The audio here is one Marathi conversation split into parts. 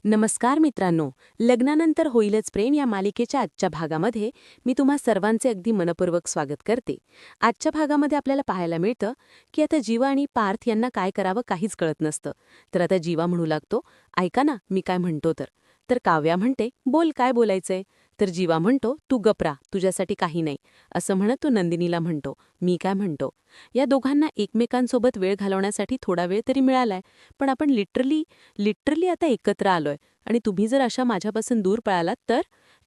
नमस्कार मित्रांनो. लग्नानंतर होईलच प्रेम या मालिकेच्या आजच्या भागामध्ये मी तुम्हा सर्वांचे अगदी मनपूर्वक स्वागत करते. आजच्या भागामध्ये आपल्याला पाहायला मिळतं की आता जीवा आणि पार्थ यांना काय करावं काहीच कळत नसतं. तर आता जीवा म्हणू लागतो, ऐका ना मी काय म्हणतो तर काव्या म्हणते, बोल काय बोलायचंय. तर जीवा म्हणतो, तू गपरा, तुझ्यासाठी काही नाही. असं म्हणत तो नंदिनीला म्हणतो, मी काय म्हणतो. या दोघांना एकमेकांसोबत वेळ घालवण्यासाठी थोडा वेळ तरी मिळालाय, पण आपण लिटरली आता एकत्र आलोय आणि तुम्ही जर अशा माझ्यापासून दूर पळालात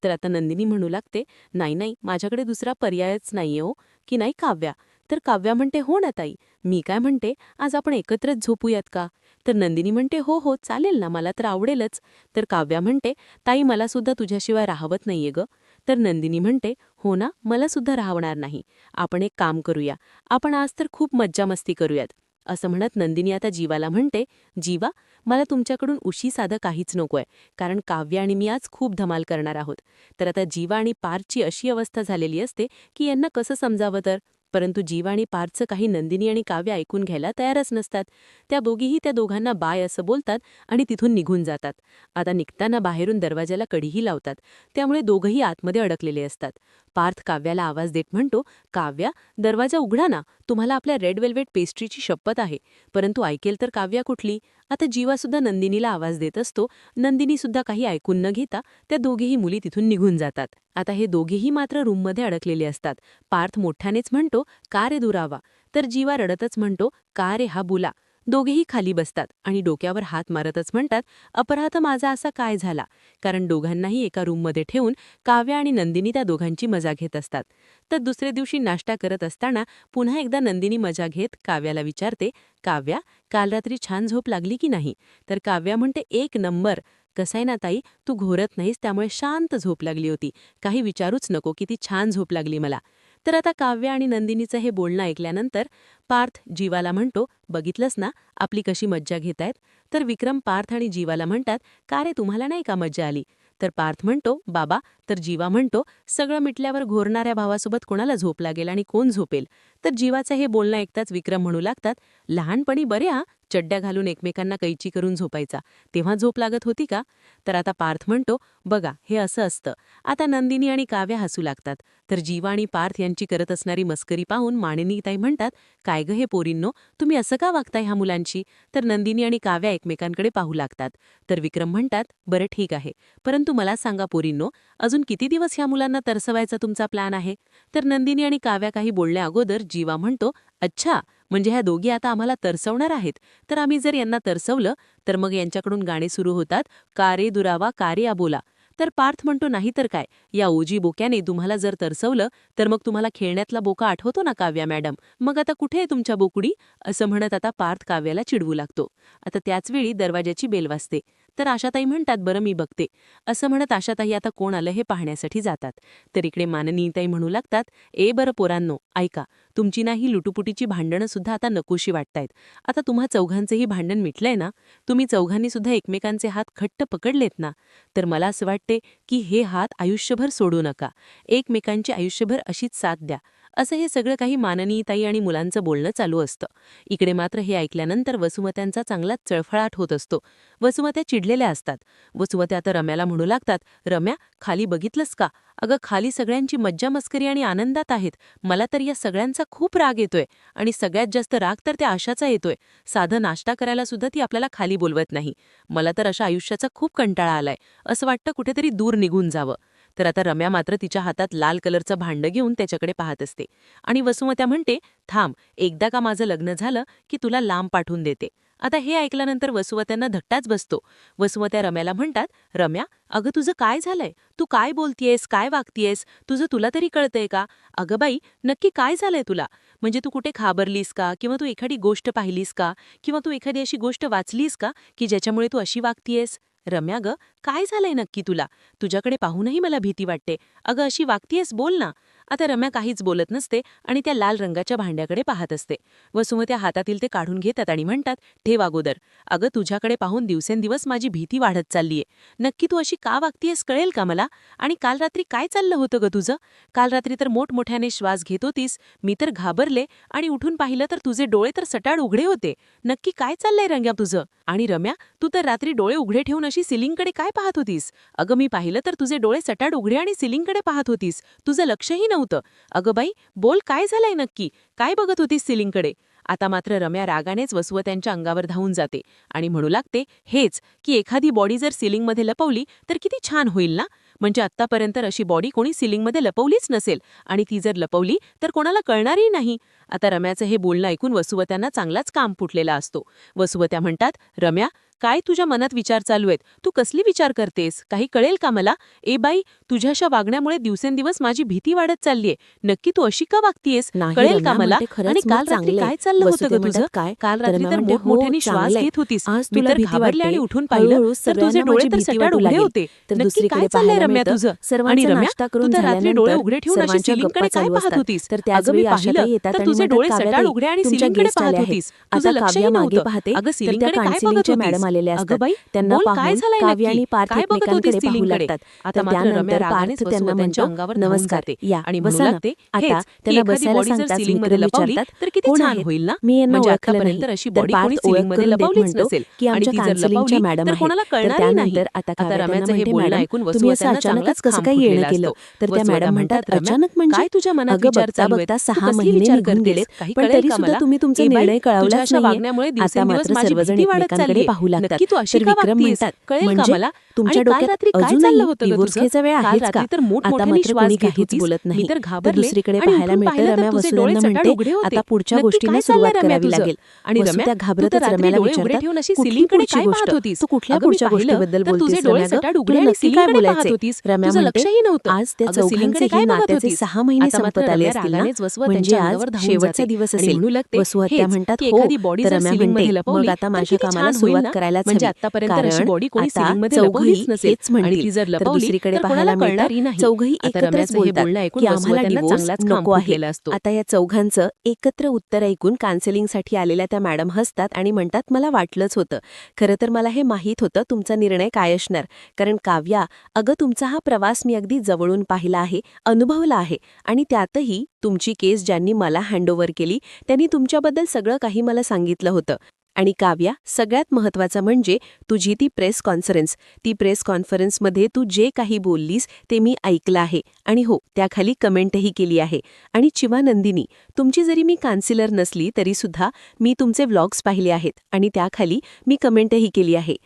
तर आता नंदिनी म्हणू लागते, नाही नाही माझ्याकडे दुसरा पर्यायच नाहीये हो, की नाही काव्या. तर काव्या म्हणते, हो ना ताई, मी काय म्हणते, आज आपण एकत्रच झोपूयात का. तर नंदिनी म्हणते, हो हो चालेल ना, मला तर आवडेलच. तर काव्या म्हणते, ताई मला सुद्धा तुझ्याशिवाय राहवत नाहीये ग. तर नंदिनी म्हणते, हो ना, मला सुद्धा राहवणार नाही. आपण एक काम करूया, आपण आज तर खूप मज्जा मस्ती करूयात. असं म्हणत नंदिनी आता जीवाला म्हणते, जीवा, मला तुमच्याकडून उशी साधं काहीच नकोय, कारण काव्य आणि मी आज खूप धमाल करणार आहोत. तर आता जीवा आणि पार्थची अशी अवस्था झालेली असते की यांना कसं समजावं तर. परंतु जीवा आणि पार्थचं काही नंदिनी आणि काव्य ऐकून घ्यायला तयारच नसतात. त्या दोघीही त्या दोघांना बाय असं बोलतात आणि तिथून निघून जातात. आता निघताना बाहेरून दरवाजाला कढीही लावतात, त्यामुळे दोघंही आतमध्ये अडकलेले असतात. पार्थ काव्याला आवाज देत म्हणतो, काव्या, दरवाजा उघडा ना, तुम्हाला आपल्या रेड वेल्वेट पेस्ट्रीची शपथ आहे. परंतु ऐकेल तर काव्या कुठली. आता जीवासुद्धा नंदिनीला आवाज देत असतो. नंदिनीसुद्धा काही ऐकून न घेता त्या दोघेही मुली तिथून निघून जातात. आता हे दोघेही मात्र रूममध्ये अडकलेले असतात. पार्थ मोठ्यानेच म्हणतो, का रे दुरावा. तर जीवा रडतच म्हणतो, का रे हा बुला. दोघेही खाली बसतात आणि डोक्यावर हात मारतच म्हणतात, अपराध माझा असा काय झाला. कारण दोघांनाही एका रूममध्ये ठेवून काव्या आणि नंदिनी त्या दोघांची मजा घेत असतात. तर दुसऱ्या दिवशी नाश्ता करत असताना पुन्हा एकदा नंदिनी मजा घेत काव्याला विचारते, काव्या, काल रात्री छान झोप लागली की नाही. तर काव्या म्हणते, एक नंबर. कसंय ना ताई, तू घोरत नाहीस त्यामुळे शांत झोप लागली होती. काही विचारूच नको, किती छान झोप लागली मला. तर आता काव्या आणि नंदिनीचं हे बोलणं ऐकल्यानंतर पार्थ जीवाला म्हणतो, बघितलंस ना आपली कशी मज्जा घेतायत. तर विक्रम पार्थ आणि जीवाला म्हणतात, का रे तुम्हाला नाही का मज्जा आली. तर पार्थ म्हणतो, बाबा. तर जीवा म्हणतो, सगळं मिटल्यावर घोरणाऱ्या भावासोबत कोणाला झोप लागेल आणि कोण झोपेल. तर जीवाचं हे बोलणं ऐकताच विक्रम म्हणू लागतात, लहानपणी बरे चड्ड्या घालून एकमेकांना कैची करून झोपायचा, तेव्हा झोप लागत होती का. तर आता पार्थ म्हणतो, बघा हे असं असतं. आता नंदिनी आणि काव्या हसू लागतात. तर जीवा आणि पार्थ यांची करत असणारी मस्करी पाहून मानिनीताई म्हणतात, काय ग हे पोरींनो, तुम्ही असं का वागताय ह्या मुलांची. तर नंदिनी आणि काव्या एकमेकांकडे पाहू लागतात. तर विक्रम म्हणतात, बरं ठीक आहे, परंतु मला सांगा पोरींनो, अजून किती दिवस ह्या मुलांना तरसवायचा तुमचा प्लॅन आहे. तर नंदिनी आणि काव्या काही बोलण्या अगोदर जीवा म्हणतो, अच्छा, म्हणजे ह्या दोघी आता आम्हाला तरसवणार आहेत. तर आम्ही जर यांना तरसवलं तर मग यांच्याकडून गाणे सुरू होतात, का रे दुरावा का रे आबोला. तर पार्थ म्हणतो, नाही तर काय, या ओजी बोक्याने तुम्हाला जर तरसवलं तर मग तुम्हाला खेळण्यातला बोका आठवतो ना काव्या मॅडम, मग आता कुठे आहे तुमच्या बोकुडी. असं म्हणत आता पार्थ काव्याला चिडवू लागतो. आता त्याचवेळी दरवाजाची बेल वाजते. तर आशाताई म्हणतात, बरं मी बघते. असं म्हणत आशाताई आता कोण आलं हे पाहण्यासाठी जातात. तर इकडे माननीयताई म्हणू लागतात, ए बरं पोरांनो, ऐका, तुमची ना ही लुटुपुटीची भांडणं सुद्धा आता नकोशी वाटतायत. आता तुम्हा चौघांचेही भांडण मिटलंय ना, तुम्ही चौघांनी सुद्धा एकमेकांचे हात घट्ट पकडलेत ना. तर मला असं वाटते की हे हात आयुष्यभर सोडू नका, एकमेकांची आयुष्यभर अशीच साथ द्या. असं हे सगळं काही माननीयताई आणि मुलांचं बोलणं चालू असतं. इकडे मात्र हे ऐकल्यानंतर वसुमत्यांचा चांगलाच चळफळाट होत असतो. वसुमत्या चिडलेल्या असतात. वसुमत्या आता रम्याला म्हणू लागतात, रम्या, खाली बघितलंस का. अगं खाली सगळ्यांची मज्जा मस्करी आणि आनंदात आहेत. मला तर या सगळ्यांचा खूप राग येतोय आणि सगळ्यात जास्त राग तर त्या आशाचा येतोय. साधं नाश्ता करायला सुद्धा ती आपल्याला खाली बोलवत नाही. मला तर अशा आयुष्याचा खूप कंटाळा आलाय. असं वाटतं कुठेतरी दूर निघून जावं. तर आता रम्या मात्र तिच्या हातात लाल कलरचं भांडं घेऊन त्याच्याकडे पाहत असते आणि वसुमत्या म्हणते, थांब, एकदा का माझं लग्न झालं की तुला लांब पाठवून देते. आता हे ऐकल्यानंतर वसुमत्यांना धक्काच बसतो. वसुमत्या रम्याला म्हणतात, रम्या, अगं तुझं काय झालंय, तू काय बोलतीयस, काय वागतीयस, तुला तरी कळतंय का. अगं बाई, नक्की काय झालंय तुला. म्हणजे तू कुठे घाबरलीस का, किंवा तू एखादी गोष्ट पाहिलीस का, किंवा तू एखादी अशी गोष्ट वाचलीस का की ज्याच्यामुळे तू अशी वागतीयस. रम्या ग, काय झालंय नक्की तुला. तुझ्याकडे पाहूनही मला भीती वाटते. अगं अशी वागतीयस, बोल ना. आता रम्या काहीच बोलत नसते आणि त्या लाल रंगाच्या भांड्याकडे पाहत असते. वसुमती हातातील ते काढून घेतात आणि म्हणतात, ठेव अगोदर. अगं, तुझ्याकडे पाहून दिवसेंदिवस माझी भीती वाढत चाललीये. नक्की तू अशी का वागतीयस कळेल का मला? आणि काल रात्री काय चाललं होतं ग तुझं? काल रात्री तर मोठमोठ्याने श्वास घेत होतीस. मी तर घाबरले आणि उठून पाहिलं तर तुझे डोळे तर सटाड उघडे होते. नक्की काय चाललंय रम्या तुझं? आणि रम्या, तू तर रात्री डोळे उघडे ठेवून अशी सिलिंगकडे काय पाहत होतीस? अगं, मी पाहिलं तर तुझे डोळे सटाड उघडे आणि सिलिंगकडे पाहत होतीस. तुझं लक्षही नव्हतं. अगं बाई, बोल, काय झालंय नक्की? काय बघत होतीस सिलिंगकडे? आता मात्र रम्या रागानेच वसुवत्यांच्या अंगावर धावून जाते आणि म्हणू लागते, हेच की एखादी बॉडी जर सिलिंगमध्ये लपवली तर किती छान होईल ना? म्हणजे आत्तापर्यंत अशी बॉडी कोणी सिलिंगमध्ये लपवलीच नसेल आणि ती जर लपवली तर कोणाला कळणारही नाही. आता रम्याचं हे बोलणं ऐकून वसुवत्यांना चांगलाच काम फुटलेला असतो. वसुवत्या म्हणतात, रम्या, काय तुझ्या मनात विचार चालू आहेत? तू कसली विचार करतेस? काही कळेल का मला? ए बाई, तुझ्याशा वागण्यामुळे दिवसेंदिवस माझी भीती वाढत चाललीये. नक्की तू अशी का वागतीयेस? कळेल का मला? आणि काल रात्री काय चाललं होतं ग तुझं? काल रात्री तर मोठमोठ्याने श्वास घेत होतीस. मी तर घाबरले आणि उठून पाहिलं तर तुझे डोळे तर सटाड उघडे होते. नक्की काय चाललंय रम्या तुझं? आणि रम्या, तू तर रात्री डोळे उघडे ठेवून अशी सिलिंगकडे काय पाहत होतीस? अगं, मी पाहिलं तर तुझे डोळे सटाड उघडे आणि सिलिंगकडे पाहत होतीस. तुझं लक्षही नव्हतं. अगं, सिलिंगकडे काय बघत होतीस? अगं बाई, बोल, काय झालंय नक्की? काय बघत होतीस सिलिंगकडे? आता मात्र रम्या रागानेच वसुवत्यांच्या अंगावर धावून जाते आणि म्हणू लागते, हेच की एखादी बॉडी जर सिलिंगमध्ये लपवली तर किती छान होईल ना? म्हणजे आतापर्यंत अशी बॉडी कोणी सिलिंगमध्ये लपवलीच नसेल आणि ती जर लपवली तर कोणाला कळणारही नाही. आता रम्याचं हे बोलणं ऐकून वसुवत्यांना चांगलाच खांब फुटलेला असतो. वसुवत्या म्हणतात, रम्या, काय तुझ्या मनात विचार चालू आहेत? तू कसली विचार करतेस? काही कळेल का मला? ए बाई, तुझ्या अशा वागण्यामुळे दिवसेंदिवस माझी भीती वाढत चाललीये. नक्की तू अशी का वागतीयेस? कळेल का मला? तुमच्या आणि काल डोक्यात रात्री काय अजूनही चाललं होतं ग divorce तुझं? घ्यायचा वेळ काल आहेच रात्री का? तर आता मोठमोठ्याने मात्र श्वास कोणी घेत काहीच होतीस. बोलत मी नाही. तर तर घाबरले दुसरीकडे आणि पाहायला उठून मिळतं पाहिलं तर रम्या तुझे वसुदेवना डोळे सटाड म्हणते, उघडे होते. आता पुढच्या नक्की गोष्टींना काय सुरुवात चाललंय रम्या करावी तुझं? लागेल. आणि वसु रम्या, त्या तू तर घाबरतच रात्री रम्याला डोळे उघडे विचारतात, ठेवून अशी कुठली सिलिंगकडे पुढची काय गोष्ट? पाहत होतीस? तू कुठल्या अगं, मी पुढच्या पाहिलं गोष्टीबद्दल तर तुझे बोलतेस डोळे रम्या ग? सटाड उघडे तुला आणि नक्की काय सिलिंगकडे पाहत बोलायचंय? होतीस. रम्या तुझं म्हणते, लक्षही नव्हतं. आज त्या अगं, सिलिंगकडे चौघांचेही काय बघत नात्याचे होतीस? 6 महिने आता मात्र संपत आले रम्या असतील ना? रागानेच वसुवत्यांच्या म्हणजे अंगावर आज धावून शेवटचा जाते दिवस आणि असेल. म्हणू लागते, वसुहत्या हेच म्हणतात, की हो. एखादी बॉडी तर जर रम्या सिलिंगमध्ये म्हणते, लपवली मग आता तर माझ्या किती कामाला छान होईल सुरुवात ना? करायलाच म्हणजे हवी. आतापर्यंत अशी कारण बॉडी कोणी आता सिलिंगमध्ये चौघही लपवलीच नसेल हेच आणि म्हणतील. ती जर तर लपवली दुसरीकडे तर पाहायला कोणाला मिळतं कळणारही नाही. चौघही आता एकत्रच रम्याचं हे बोलतात बोलणं ऐकून की आम्हाला वसुवत्यांना डिवोर्स चांगलाच खांब नको आहे. फुटलेला असतो. आता या चौघांचं एकत्र उत्तर ऐकून काउन्सिलिंगसाठी आलेल्या त्या मॅडम हसतात आणि म्हणतात, मला वाटलंच होतं. खरं तर मला हे माहीत होतं तुमचा निर्णय काय असणार. कारण काव्या, अगं, तुमचा हा प्रवास मी अगदी जवळून पाहिला आहे, अनुभवला आहे आणि त्यातही तुमची केस ज्यांनी मला हँडओव्हर केली त्यांनी तुमच्याबद्दल सगळं काही मला सांगितलं होतं. आणि काव्या, सगळ्यात महत्त्वाचं म्हणजे तुझी ती प्रेस कॉन्फरन्स. ती प्रेस कॉन्फरन्समध्ये तू जे काही बोललीस ते मी ऐकलं आहे आणि हो, त्याखाली कमेंटही केली आहे. आणि चिवा नंदिनी, तुमची जरी मी काउन्सिलर नसली तरीसुद्धा मी तुमचे व्लॉग्स पाहिले आहेत आणि त्याखाली मी कमेंटही केली आहे.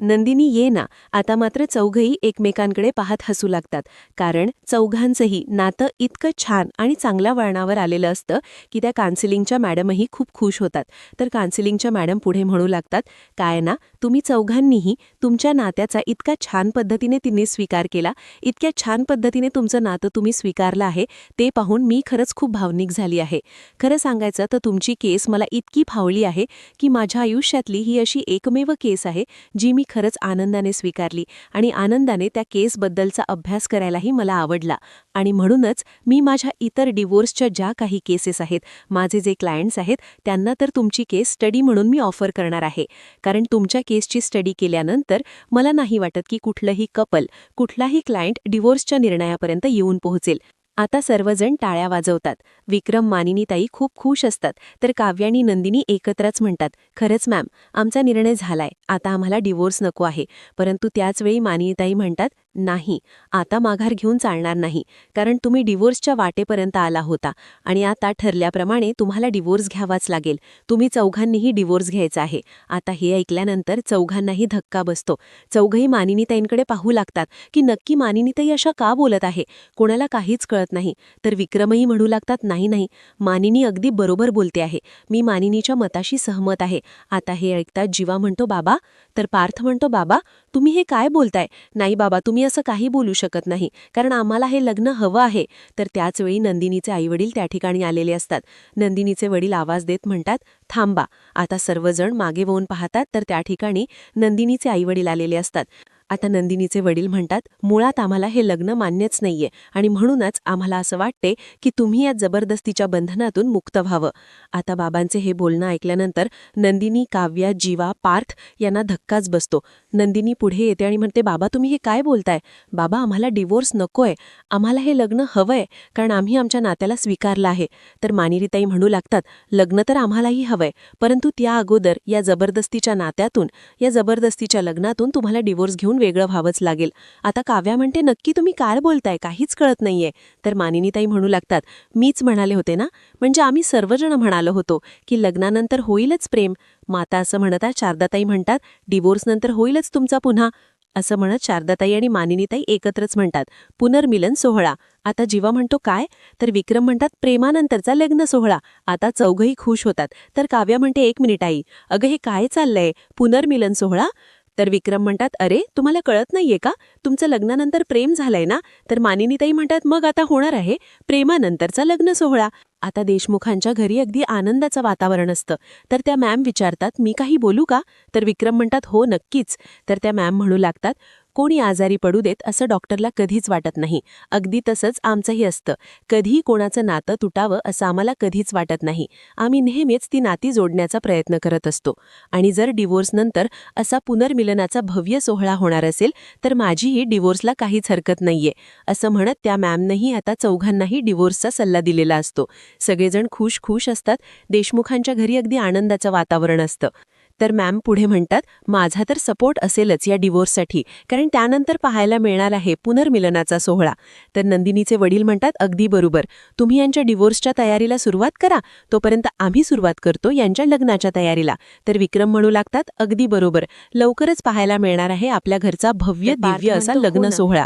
#नंदिनी ये ना. आता मात्र चौघही एकमेकांकडे पाहत हसू लागतात. कारण चौघांचंही नातं इतकं छान आणि चांगल्या वळणावर आलेलं असतं की त्या काउन्सिलिंगच्या मॅडमही खूप खुश होतात. तर काउन्सिलिंगच्या मॅडम पुढे म्हणू लागतात, काय ना, तुम्ही चौघांनीही तुमच्या नात्याचा इतका छान पद्धतीने तिने स्वीकार केला, इतक्या छान पद्धतीने तुमचं नातं तुम्ही स्वीकारलं आहे, ते पाहून मी खरंच खूप भावनिक झाली आहे. खरं सांगायचं तर तुमची केस मला इतकी फावली आहे की माझ्या आयुष्यातली ही अशी एकमेव केस आहे जी मी खरंच आनंदाने स्वीकारली आणि आनंदाने त्या केसबद्दलचा अभ्यास करायलाही मला आवडला. आणि म्हणूनच मी माझ्या इतर डिवोर्सच्या ज्या काही केसेस आहेत, माझे जे क्लायंट्स आहेत, त्यांना तर तुमची केस स्टडी म्हणून मी ऑफर करणार आहे. कारण तुमच्या केसची स्टडी केल्यानंतर मला नाही वाटत की कुठलंही कपल, कुठलाही क्लायंट डिवोर्सच्या निर्णयापर्यंत येऊन पोहोचेल. आता सर्वजण टाळ्या वाजवतात. विक्रम, मानिनीताई खूप खुश असतात. तर काव्या आणि नंदिनी एकत्रच म्हणतात, खरंच मॅम, आमचा निर्णय झालाय. आता आम्हाला डिवोर्स नको आहे. परंतु त्याचवेळी मानिनीताई म्हणतात, नाही, आता माघार घेऊन चालणार नाही. कारण तुम्ही डिवोर्सच्या वाटेपर्यंत आला होता आणि आता ठरल्याप्रमाणे तुम्हाला डिवोर्स घ्यावाच लागेल. तुम्ही चौघांनीही डिवोर्स घ्यायचा आहे. आता हे ऐकल्यानंतर चौघांनाही धक्का बसतो. चौघही मानिनीताईंकडे पाहू लागतात की नक्की मानिनीताई अशा का बोलत आहे. कोणाला काहीच कळत नाही. तर विक्रमही म्हणू लागतात, नाही नाही, मानिनी अगदी बरोबर बोलते आहे. मी मानिनीच्या मताशी सहमत आहे. आता हे ऐकतात जीवा म्हणतो, बाबा. तर पार्थ म्हणतो, बाबा, तुम्ही हे काय बोलताय? नाही बाबा, तुम्ही असं काही बोलू शकत नाही, कारण आम्हाला हे लग्न हवं आहे. तर त्याचवेळी नंदिनीचे आईवडील त्या ठिकाणी आलेले असतात. नंदिनीचे वडील आवाज देत म्हणतात, थांबा. आता सर्वजण मागे वळून पाहतात तर त्या ठिकाणी नंदिनीचे आईवडील आलेले असतात. आता नंदिनीचे वडील म्हणतात, मुळात आम्हाला हे लग्न मान्यच नाहीये आणि म्हणूनच आम्हाला असं वाटते की तुम्ही या जबरदस्तीच्या बंधनातून मुक्त व्हावं. आता बाबांचे हे बोलणं ऐकल्यानंतर नंदिनी, काव्या, जीवा, पार्थ यांना धक्काच बसतो. नंदिनी पुढे येते आणि म्हणते, बाबा तुम्ही हे काय बोलताय? बाबा आम्हाला डिवोर्स नकोय, आम्हाला हे लग्न हवंय, कारण आम्ही आमच्या नात्याला स्वीकारलं आहे. तर मानिनीताई म्हणू लागतात, लग्न तर आम्हालाही हवंय, परंतु त्या अगोदर या जबरदस्तीच्या नात्यातून, या जबरदस्तीच्या लग्नातून तुम्हाला डिवोर्स घेऊन वेगळं व्हावंच लागेल. आता काव्या म्हणते, नक्की तुम्ही काय बोलताय, काहीच कळत नाहीये. तर मानिनीताई म्हणू लागतात, मीच म्हणाले होते ना, म्हणजे आम्ही सर्वजण म्हणालो होतो की लग्नानंतर होईलच प्रेम. माता असं म्हणतात, शारदाताई म्हणतात, डिवोर्सनंतर होईलच तुमचा पुन्हा. असं म्हणत शारदाताई आणि मानिनीताई एकत्रच म्हणतात, पुनर्मिलन सोहळा. आता जीवा म्हणतो, काय? तर विक्रम म्हणतात, प्रेमानंतरचा लग्न सोहळा. आता चौघही खुश होतात. तर काव्या म्हणते, 1 मिनिट आई, अगं हे काय चाललंय, पुनर्मिलन सोहळा? तर विक्रम म्हणतात, अरे तुम्हाला कळत नाहीये का, तुमचं लग्नानंतर प्रेम झालंय ना? तर मानिनीताई म्हणतात, मग आता होणार आहे प्रेमानंतरचा लग्न सोहळा. आता देशमुखांच्या घरी अगदी आनंदाचं वातावरण असतं. तर त्या मॅम विचारतात, मी काही बोलू का? तर विक्रम म्हणतात, हो नक्कीच. तर त्या मॅम म्हणू लागतात, कोणी आजारी पडू देत असं डॉक्टरला कधीच वाटत नाही. अगदी तसंच आमचंही असतं. कधीही कोणाचं नातं तुटावं असं आम्हाला कधीच वाटत नाही. आम्ही नेहमीच ती नाती जोडण्याचा प्रयत्न करत असतो. आणि जर डिवोर्सनंतर असा पुनर्मिलनाचा भव्य सोहळा होणार असेल तर माझीही डिवोर्सला काहीच हरकत नाहीये. असं म्हणत त्या मॅमनंही आता चौघांनाही डिवोर्सचा सल्ला दिलेला असतो. सगळेजण खुश असतात. देशमुखांच्या घरी अगदी आनंदाचं वातावरण असतं. तर मॅम पुढे म्हणतात, माझा तर सपोर्ट असेलच या डिवोर्ससाठी, कारण त्यानंतर पाहायला मिळणार आहे पुनर्मिलनाचा सोहळा. तर नंदिनीचे वडील म्हणतात, अगदी बरोबर, तुम्ही यांच्या डिवोर्सच्या तयारीला सुरुवात करा, तोपर्यंत आम्ही सुरुवात करतो यांच्या लग्नाच्या तयारीला. तर विक्रम म्हणू लागतात, अगदी बरोबर, लवकरच पाहायला मिळणार आहे आपल्या घरचा भव्य दिव्य असा लग्न सोहळा.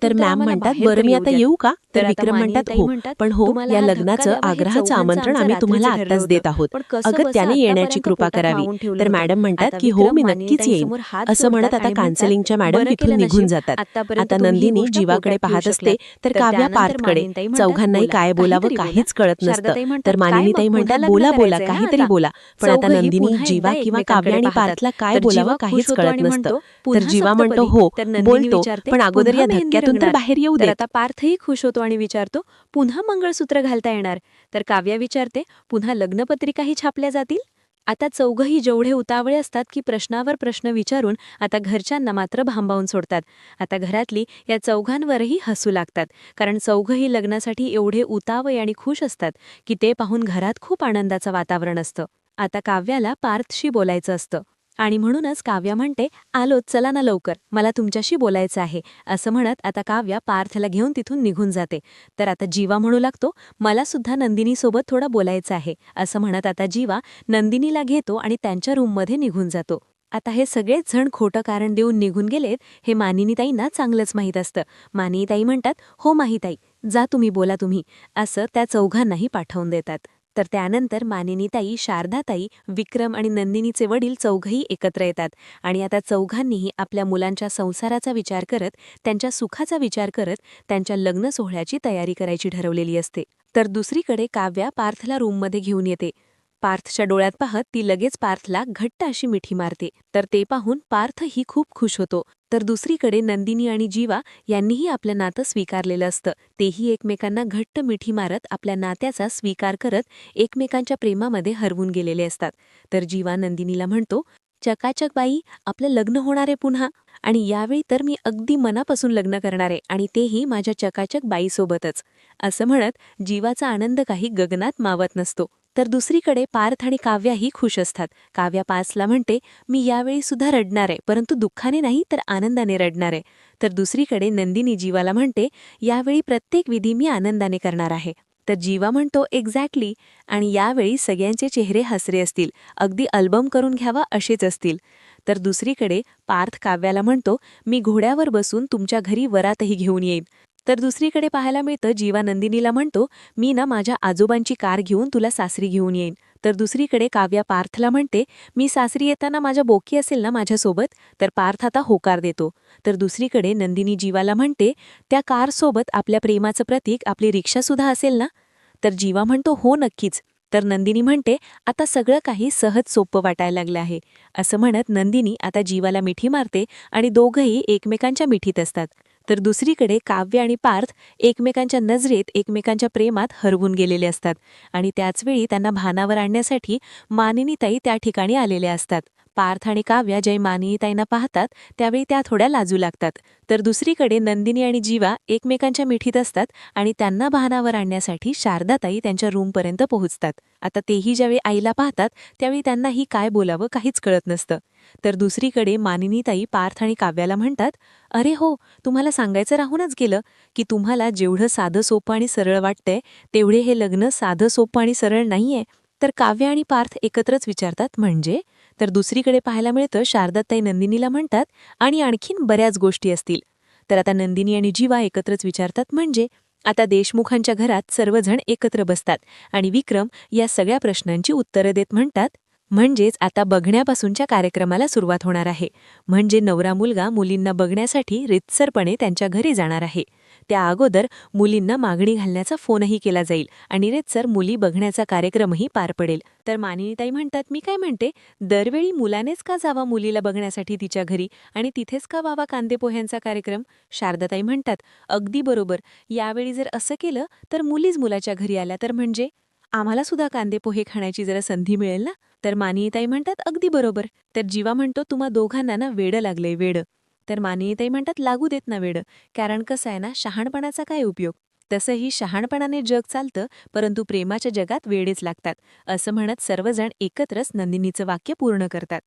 तर मॅम म्हणतात, बरं मी आता येऊ का? तर विक्रम म्हणतात, हो, पण हो, या लग्नाचं आग्रहाचं आमंत्रण आम्ही तुम्हाला आत्ताच देत आहोत. अगं त्याने येण्याची कृपा करावी. तर मॅडम म्हणतात की हो, मी नक्कीच येईन. असं म्हणत आता काउन्सेलिंगच्या मॅडम तिथून निघून जातात. आता नंदिनी जीवाकडे पाहत असते, तर काव्या पार्थकडे. चौघांनाही काय बोलावं काहीच कळत नसतं. तर मानिनीताई म्हणतात, बोला बोला, काहीतरी बोला. पण आता नंदिनी, जीवा किंवा काव्या आणि पार्थला काय बोलावं काहीच कळत नसतं. तर जीवा म्हणतो, हो बोलतो, पण अगोदर या धक्क्यातून तर बाहेर येऊ दे. आता पार्थही खुश होतो आणि विचारतो, पुन्हा मंगळसूत्र घालता येणार? तर काव्या विचारते, पुन्हा लग्नपत्रिकाही छापल्या जातील? आता चौघही जेवढे उतावळे असतात की प्रश्नावर प्रश्न विचारून आता घरच्यांना मात्र भांबावून सोडतात. आता घरातली या चौघांवरही हसू लागतात, कारण चौघही लग्नासाठी एवढे उतावळे आणि खुश असतात की ते पाहून घरात खूप आनंदाचं वातावरण असतं. आता काव्याला पार्थशी बोलायचं असतं आणि म्हणूनच काव्या म्हणते, आलोच, चला ना लवकर, मला तुमच्याशी बोलायचं आहे. असं म्हणत आता काव्या पार्थला घेऊन तिथून निघून जाते. तर आता जीवा म्हणू लागतो, मला सुद्धा नंदिनीसोबत थोडं बोलायचं आहे. असं म्हणत आता जीवा नंदिनीला घेतो आणि त्यांच्या रूममध्ये निघून जातो. आता हे सगळेच जण खोटं कारण देऊन निघून गेलेत हे मानिनीताईंना चांगलंच माहीत असतं. मानिनीताई म्हणतात, हो माहीताई, जा तुम्ही, बोला तुम्ही, असं त्या चौघांनाही पाठवून देतात. तर त्यानंतर मानिनीताई, शारदाताई, विक्रम आणि नंदिनीचे वडील चौघही एकत्र येतात आणि आता चौघांनीही आपल्या मुलांच्या संसाराचा विचार करत, त्यांच्या सुखाचा विचार करत त्यांच्या लग्न सोहळ्याची तयारी करायची ठरवलेली असते. तर दुसरीकडे काव्या पार्थला रूममध्ये घेऊन येते. पार्थच्या डोळ्यात पाहत ती लगेच पार्थला घट्ट अशी मिठी मारते. तर ते पाहून पार्थही खूप खुश होतो. तर दुसरीकडे नंदिनी आणि जीवा यांनीही आपलं नातं स्वीकारलेलं असतं. तेही एकमेकांना घट्ट मिठी मारत आपल्या नात्याचा स्वीकार करत एकमेकांच्या प्रेमामध्ये हरवून गेलेले असतात. तर जीवा नंदिनीला म्हणतो, चकाचक बाई, आपलं लग्न होणार आहे पुन्हा, आणि यावेळी तर मी अगदी मनापासून लग्न करणार आहे, आणि तेही माझ्या चकाचक बाईसोबतच. असं म्हणत जीवाचा आनंद काही गगनात मावत नसतो. तर दुसरीकडे पार्थ आणि काव्याही खुश असतात. काव्या पार्थला म्हणते, मी यावेळी सुद्धा रडणार आहे, परंतु दुःखाने नाही तर आनंदाने रडणार आहे. तर दुसरीकडे नंदिनी जीवाला म्हणते, यावेळी प्रत्येक विधी मी आनंदाने करणार आहे. तर जीवा म्हणतो, एक्झॅक्टली, आणि यावेळी सगळ्यांचे चेहरे हसरे असतील, अगदी अल्बम करून घ्यावा असेच असतील. तर दुसरीकडे पार्थ काव्याला म्हणतो, मी घोड्यावर बसून तुमच्या घरी वरातही घेऊन येईन. तर दुसरीकडे पाहायला मिळतं, जीवा नंदिनीला म्हणतो, मी ना माझ्या आजोबांची कार घेऊन तुला सासरी घेऊन येईन. तर दुसरीकडे काव्या पार्थला म्हणते, मी सासरी येताना माझ्या बोकी असेल ना माझ्यासोबत? तर पार्थ आता होकार देतो. तर दुसरीकडे नंदिनी जीवाला म्हणते, त्या कारसोबत आपल्या प्रेमाचं प्रतीक आपली रिक्षासुद्धा असेल ना? तर जीवा म्हणतो, हो नक्कीच. तर नंदिनी म्हणते, आता सगळं काही सहज सोपं वाटायला लागलं आहे. असं म्हणत नंदिनी आता जीवाला मिठी मारते आणि दोघंही एकमेकांच्या मिठीत असतात. तर दुसरीकडे काव्य आणि पार्थ एकमेकांच्या नजरेत, एकमेकांच्या प्रेमात हरवून गेलेले असतात आणि त्याचवेळी त्यांना भानावर आणण्यासाठी मानिनीताई त्या ठिकाणी आलेल्या असतात. पार्थ आणि काव्या ज्यावेळी मानिनीताईंना पाहतात त्यावेळी त्या थोड्या लाजू लागतात. तर दुसरीकडे नंदिनी आणि जीवा एकमेकांच्या मिठीत असतात आणि त्यांना भानावर आणण्यासाठी शारदाताई त्यांच्या रूमपर्यंत पोहोचतात. आता तेही ज्यावेळी आईला पाहतात त्यावेळी त्यांनाही काय बोलावं काहीच कळत नसतं. तर दुसरीकडे मानिनीताई पार्थ आणि काव्याला म्हणतात, अरे हो, तुम्हाला सांगायचं राहूनच गेलं की तुम्हाला जेवढं साधं सोपं आणि सरळ वाटतंय तेवढे हे लग्न साधं सोपं आणि सरळ नाहीये. तर काव्य आणि पार्थ एकत्रच विचारतात, म्हणजे? तर दुसरीकडे पाहायला मिळतं शारदाताई नंदिनीला म्हणतात, आणि आणखीन बऱ्याच गोष्टी असतील. तर आता नंदिनी आणि जीवा एकत्रच विचारतात, म्हणजे? आता देशमुखांच्या घरात सर्वजण एकत्र बसतात आणि विक्रम या सगळ्या प्रश्नांची उत्तरं देत म्हणतात, म्हणजेच आता बघण्यापासूनच्या कार्यक्रमाला सुरुवात होणार आहे. म्हणजे नवरा मुलगा मुलींना बघण्यासाठी रितसरपणे त्यांच्या घरी जाणार आहे. त्या अगोदर मुलींना मागणी घालण्याचा फोनही केला जाईल आणि रितसर मुली बघण्याचा कार्यक्रमही पार पडेल. तर मानिनीताई म्हणतात, मी काय म्हणते, दरवेळी मुलानेच का जावा मुलीला बघण्यासाठी तिच्या घरी आणि तिथेच का व्हावा कांदेपोह्यांचा कार्यक्रम? शारदाताई म्हणतात, अगदी बरोबर. यावेळी जर असं केलं तर मुलीच मुलाच्या घरी आल्या तर म्हणजे आम्हाला सुद्धा कांदेपोहे खाण्याची जरा संधी मिळेल ना? तर मानिनीताई म्हणतात, अगदी बरोबर. तर जीवा म्हणतो, तुम्हा दोघांना ना वेडं लागलंय, वेडं. तर मानिनीताई म्हणतात, लागू देत ना वेडं, कारण कसं आहे ना, शहाणपणाचा काय उपयोग? तसंही शहाणपणाने जग चालतं, परंतु प्रेमाच्या जगात वेडेच लागतात, असं म्हणत सर्वजण एकत्रच नंदिनीचं वाक्य पूर्ण करतात.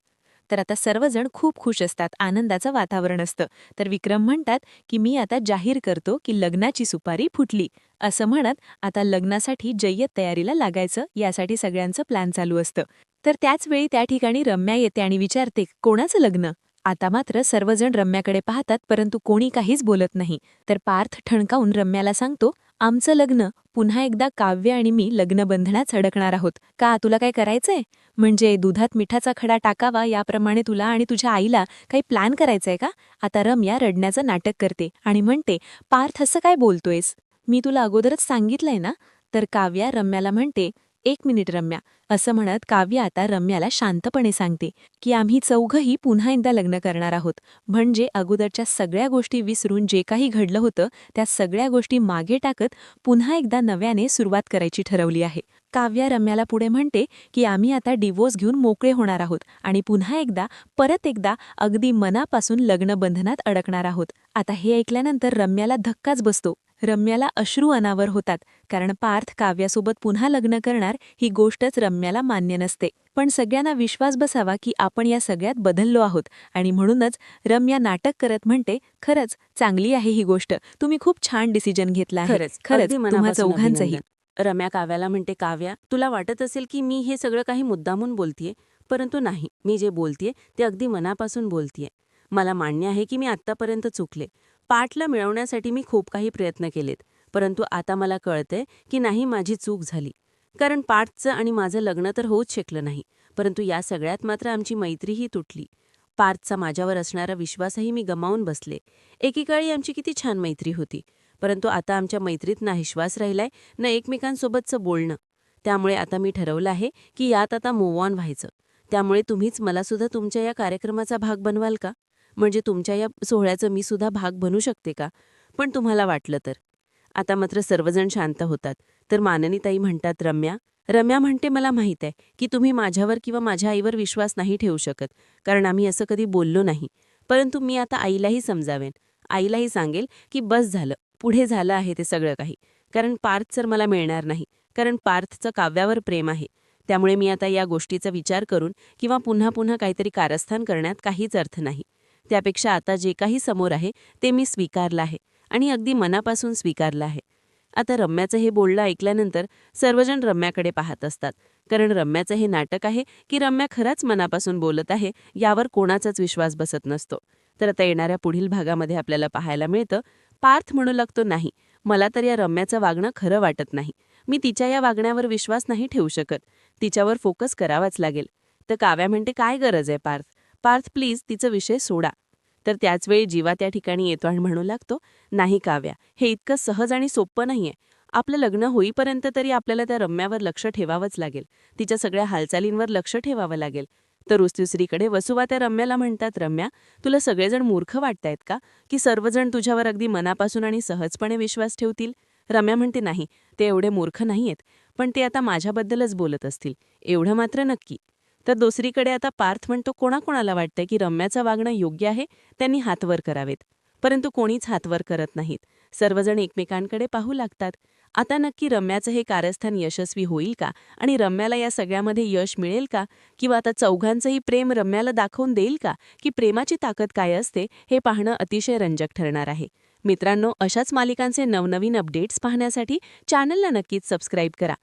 तर आता सर्वजण खूप खुश असतात, आनंदाचं वातावरण असतं. तर विक्रम म्हणतात की मी आता जाहीर करतो की लग्नाची सुपारी फुटली. असं म्हणत आता लग्नासाठी जय्यत तयारीला लागायचं यासाठी सगळ्यांचं प्लॅन चालू असतं. तर त्याचवेळी त्या ठिकाणी रम्या येते आणि विचारते, कोणाचं लग्न? आता मात्र सर्वजण रम्याकडे पाहतात, परंतु कोणी काहीच बोलत नाही. तर पार्थ ठणकावून रम्याला सांगतो, आमचं लग्न. पुन्हा एकदा काव्य आणि मी लग्नबंधनात अडकणार आहोत. का, तुला काय करायचंय? म्हणजे दुधात मिठाचा खडा टाकावा याप्रमाणे तुला आणि तुझ्या आईला काही प्लॅन करायचंय का? आता रम्या रडण्याचं नाटक करते आणि म्हणते, पार्थ असं काय बोलतोयस? मी तुला अगोदरच सांगितलंय ना? तर काव्या रम्याला म्हणते, एक मिनिट रम्या. असं म्हणत काव्या आता रम्याला शांतपणे सांगते की आम्ही चौघंही पुन्हा एकदा लग्न करणार आहोत. म्हणजे अगोदरच्या सगळ्या गोष्टी विसरून जे काही घडलं होतं त्या सगळ्या गोष्टी मागे टाकत पुन्हा एकदा नव्याने सुरुवात करायची ठरवली आहे. काव्या रम्याला पुढे म्हणते की आम्ही आता डिवोर्स घेऊन मोकळे होणार आहोत आणि पुन्हा एकदा परत एकदा अगदी मनापासून लग्नबंधनात अडकणार आहोत. आता हे ऐकल्यानंतर रम्याला धक्काच बसतो. रम्याला अश्रू अनावर होतात, कारण पार्थ काव्यासोबत पुन्हा लग्न करणार ही गोष्टच रम्याला मान्य नसते. पण सगळ्यांना विश्वास बसावा की आपण या सगळ्यात बदललो आहोत आणि म्हणूनच रम्या नाटक करत म्हणते, खरंच चांगली आहे ही गोष्ट, तुम्ही खूप छान डिसिजन घेतला आहे. खरंच अगदी तुम्हा मनापासून चौघांचंही. अभिनंदन. रम्या काव्याला म्हणते, काव्या, तुला वाटत असेल की मी हे सगळं काही मुद्दामून बोलतीये, परंतु नाही, मी जे बोलतीये ते अगदी मनापासून बोलतीये. मला मान्य आहे की मी आत्तापर्यंत चुकले. पाठला मिळवण्यासाठी मी खूप काही प्रयत्न केलेत, परंतु आता मला कळतंय की नाही, माझी चूक झाली. कारण पार्थचं आणि माझं लग्न तर होऊच शकलं नाही, परंतु या सगळ्यात मात्र आमची मैत्रीही तुटली. पार्थचा माझ्यावर असणारा विश्वासही मी गमावून बसले. एकेकाळी आमची किती छान मैत्री होती, परंतु आता आमच्या मैत्रीत ना विश्वास राहिलाय ना एकमेकांसोबतचं बोलणं. त्यामुळे आता मी ठरवलं आहे की यात आता मूव्ह ऑन व्हायचं. त्यामुळे तुम्हीच मला सुद्धा तुमच्या या कार्यक्रमाचा भाग बनवाल का? म्हणजे तुमच्या या सोहळ्याचं मी सुद्धा भाग बनू शकते का? पण तुम्हाला वाटलं तर. आता मात्र सर्वजण शांत होतात. तर माननीताई म्हणतात, रम्या म्हणते, मला माहीत आहे की तुम्ही माझ्यावर किंवा माझ्या आईवर विश्वास नाही ठेवू शकत, कारण आम्ही असं कधी बोललो नाही. परंतु मी आता आईलाही समजावेन. आईलाही सांगेल की बस झालं, पुढे झालं आहे ते सगळं काही. कारण पार्थ सर मला मिळणार नाही, कारण पार्थचं काव्यावर प्रेम आहे. त्यामुळे मी आता या गोष्टीचा विचार करून किंवा पुन्हा पुन्हा काहीतरी कारस्थान करण्यात काहीच अर्थ नाही. त्यापेक्षा आता जे काही समोर आहे ते मी स्वीकारलं आहे आणि अगदी मनापासून स्वीकारलं आहे. आता रम्याचं हे बोलणं ऐकल्यानंतर सर्वजण रम्याकडे पाहत असतात, कारण रम्याचं हे नाटक आहे की रम्या खराच मनापासून बोलत आहे यावर कोणाचाच विश्वास बसत नसतो. तर आता येणाऱ्या पुढील भागामध्ये आपल्याला पाहायला मिळतं, पार्थ म्हणू लागतो, नाही, मला तर या रम्याचं वागणं खरं वाटत नाही. मी तिच्या या वागण्यावर विश्वास नाही ठेवू शकत. तिच्यावर फोकस करावाच लागेल. तर काव्या म्हणते, काय गरज आहे पार्थ? पार्थ प्लीज तिचा विषय सोडा. तर त्याचवेळी जीवा त्या ठिकाणी येतो आणि म्हणू लागतो, नाही काव्या, हे इतकं सहज आणि सोपं नाहीये. आपलं लग्न होईपर्यंत तरी आपल्याला त्या रम्यावर लक्ष ठेवावंच लागेल. तिच्या सगळ्या हालचालींवर लक्ष ठेवावं लागेल. तर दुसरीकडे वसुवा त्या रम्याला म्हणतात, रम्या, तुला सगळेजण मूर्ख वाटतायत का, की सर्वजण तुझ्यावर अगदी मनापासून आणि सहजपणे विश्वास ठेवतील? रम्या म्हणते, नाही, ते एवढे मूर्ख नाहीयेत, पण ते आता माझ्याबद्दलच बोलत असतील, एवढं मात्र नक्की. तर दुसरीकडे आता पार्थ म्हणतो, कोणाकोणाला वाटतंय की रम्याचं वागणं योग्य आहे, त्यांनी हातवर करावेत. परंतु कोणीच हातवर करत नाहीत. सर्वजण एकमेकांकडे पाहू लागतात. आता नक्की रम्याचं हे कारस्थान यशस्वी होईल का, आणि रम्याला या सगळ्यामध्ये यश मिळेल का, किंवा आता चौघांचंही प्रेम रम्याला दाखवून देईल का, की प्रेमाची ताकद काय असते हे पाहणं अतिशय रंजक ठरणार आहे. मित्रांनो, अशाच मालिकांचे नवनवीन अपडेट्स पाहण्यासाठी चॅनलला नक्कीच सबस्क्राईब करा.